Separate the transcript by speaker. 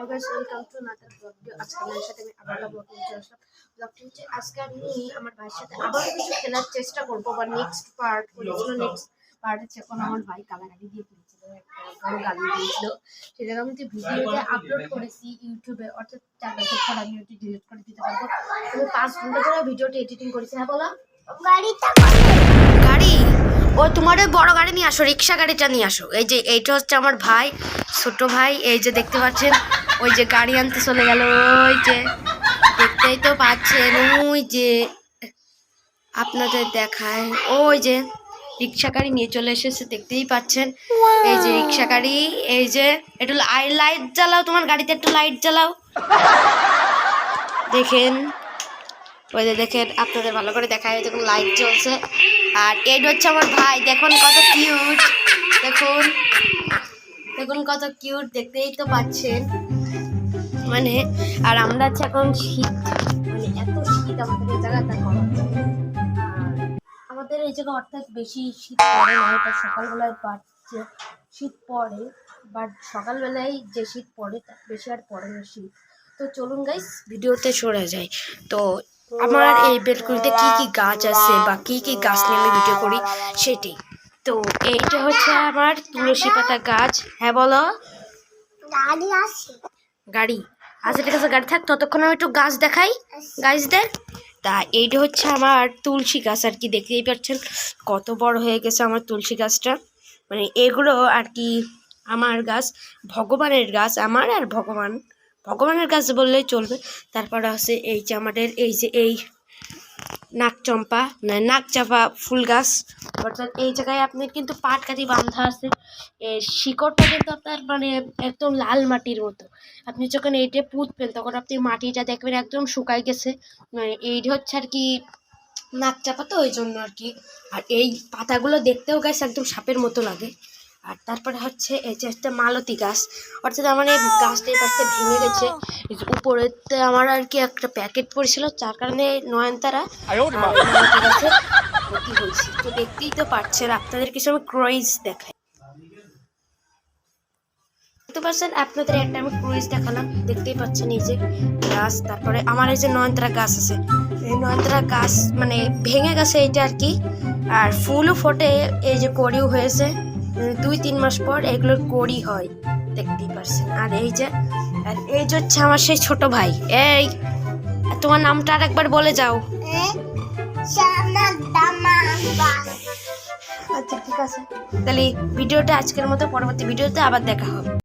Speaker 1: Hello guys, welcome to another blog video. আজকে আমার সাথে আমি আবার ব্লগ নিয়ে চলে আসলাম। ব্লগটি হচ্ছে আজকে আমি আমার ভাইয়ের সাথে আবার কিছু খেলার চেষ্টা করবো, বা নেক্সট পার্ট করেছিল। নেক্সট পার্ট হচ্ছে এখন আমার ভাই কালাকালি দিয়ে ফেলেছিল, একটা বড় গালি দিয়েছিল। সেটা আমি ভিডিওতে আপলোড করেছি ইউটিউবে, অর্থাৎ 4 বছর পর আমি ওটি ডিলিট করে দিতে পারবো। আমি 5 ঘন্টা ধরে ভিডিওটি এডিটিং করেছি। হ্যাঁ বলো, গাড়ি ও তোমার ওই বড় গাড়ি নিয়ে আসো, রিক্সা গাড়িটা নিয়ে আসো। এই যে এইটা হচ্ছে আমার ভাই, ছোট ভাই। এই যে দেখতে পাচ্ছেন, ওই যে গাড়ি আনতে চলে গেল, ওই যে দেখতেই তো পাচ্ছেন, ওই যে আপনাদের দেখায়, ওই যে রিক্সা গাড়ি নিয়ে চলে এসেছে, দেখতেই পাচ্ছেন। এই যে রিক্সা গাড়ি, এই যে একটু লাইট জ্বালাও, তোমার গাড়িতে একটু লাইট জ্বালাও, দেখেন। ওই যে দেখেন, আপনাদের ভালো করে দেখায়, দেখুন লাইট জ্বলছে। আর এটা হচ্ছে আমার ভাই, দেখুন কত কিউট, দেখুন দেখুন কত কিউট, দেখতেই তো পাচ্ছেন। মানে আর আমরা হচ্ছে এখন শীত, মানে এত শীত আমাদের এই জায়গাটা করা। আমাদের এই জায়গা অর্থাৎ বেশি শীত পড়ে না, এটা সকালবেলায় বাড়ছে শীত পড়ে, বাট সকালবেলায় যে শীত পড়ে তার বেশি আর পড়ে না শীত। তো চলুন গাইস ভিডিওতে সরে যাই। তো আমার এই বেলকুনিতে কি কি গাছ আছে বা কি কি গাছ নিয়ে আমি ভিডিও করি সেটি। তো এইটা হচ্ছে আমার তুলসী পাতা গাছ। হ্যাঁ বলো, গাড়ি আছে, গাড়ি আছে, ঠিক আছে, গাড়ি থাক, ততক্ষণ আমি একটু গাছ দেখাই গাছদের। তা এইটা হচ্ছে আমার তুলসী গাছ আর কি, দেখতেই পাচ্ছেন কত বড় হয়ে গেছে আমার তুলসী গাছটা। মানে এগুলো আর কি আমার গাছ, ভগবানের গাছ, আমার আর ভগবানের গাছ বললেই চলবে। তারপরে আছে এই যে আমাদের এই যে এই নাকচম্পা, মানে নাকচাপা ফুল গাছ, অর্থাৎ এই জায়গায় আপনার কিন্তু পাটকাঠি বাঁধা আছে। এর শিকড়টা কিন্তু আপনার মানে একদম লাল মাটির মতো। আপনি যখন এইটা পুঁতবেন তখন আপনি মাটিটা দেখবেন একদম শুকাই গেছে। মানে এইটা হচ্ছে আর কি নাকচাপা, তো ওই জন্য আর কি। আর এই পাতাগুলো দেখতেও গাছ একদম সাপের মতো লাগে। আর তারপরে হচ্ছে এই যে একটা মালতী গাছ, অর্থাৎ আমার এই গাছটা এই পাশটা ভেঙে গেছে। উপরেতে আমার আর কি একটা প্যাকেট পড়েছিল, যার কারণে নয়নতারা মালতী গাছে ক্ষতি হয়েছে। তো দেখতেই তো পাচ্ছেন, আপনাদের কিছু আমি ক্রয়েজ দেখাই, দেখতে পাচ্ছেন আপনাদের একটা আমি ক্রয়েজ দেখালাম, দেখতেই পাচ্ছেন এই যে গাছ। তারপরে আমার এই যে নয়নতারা গাছ আছে, এই নয়নতারা গাছ মানে ভেঙে গেছে এইটা আর কি। আর ফুলও ফোটে, এই যে কড়িও হয়েছে, 2-3 মাস পর এগুলোর কড়ি হয়, দেখতেই পাচ্ছেন। আর এই যে হচ্ছে আমার সেই ছোট ভাই। এই তোমার নামটা আর একবার বলে যাও। আচ্ছা ঠিক আছে, তাহলে ভিডিওটা আজকের মতো, পরবর্তী ভিডিওতে আবার দেখা হবে।